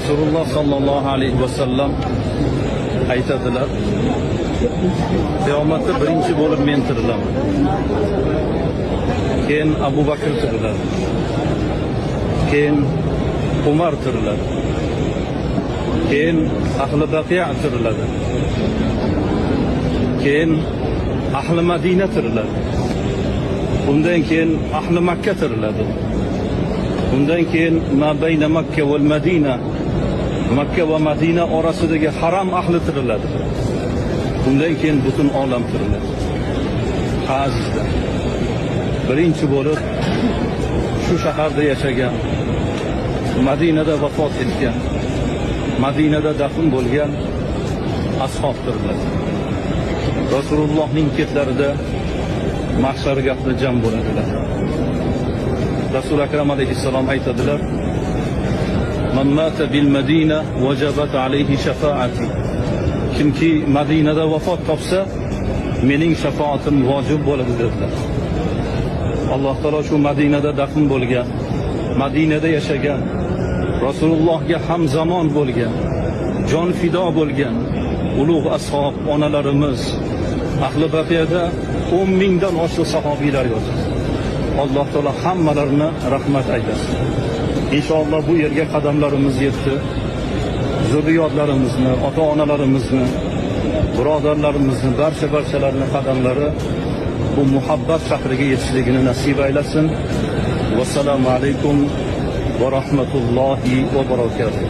Rasululloh sallallohu alayhi vasallam aytadilar, qiyomatda birinchi bo'lib men tirilaman. Keyin Abu Bakr tiriladi. Keyin Umar tiriladi. Keyin ahli Baqiya tiriladi. Keyin ahli Madina tiriladi. Undan keyin ahli Makka tiriladi. Undan keyin ma bayna Makka va Madina, Makka va Madina orasidagi haram ahli tiriladi. Undan keyin butun olam tiriladi. Azizlar, birinchi bo'lib shu shaharda yashagan, Madinada vafot etgan, Madinada dafn bo'lgan ashob tiriladi. Rasulullohning ketlarida mahshar gapida jam bo'ladilar. Rasul akram alayhissalom aytadilar, "Man mata bil Madina wajabat alayhi shafaati." Kimki Madinada vafot topsa, mening shafaatim vojib bo'ladi dedilar. Alloh taolo shu Madinada dafn bo'lgan, Madinada yashagan, Rasulullohga hamzamon bo'lgan, jon fido bo'lgan ulug' ashob onalarimiz, ahli Baqiyada 10 mingdan oshiq sahobiylar yotibdi. Alloh taolo hammalarini rahmat aylasin. Inshaalloh bu yerga qadamlarimiz yetdi. Zurriyotlarimizni, ota-onalarimizni, birodarlarimizni, barchalarning qadamlari bu muhabbat shahriga yetishligini nasib aylasin. Vassalomu alaykum va rahmatullohi va barakatuh.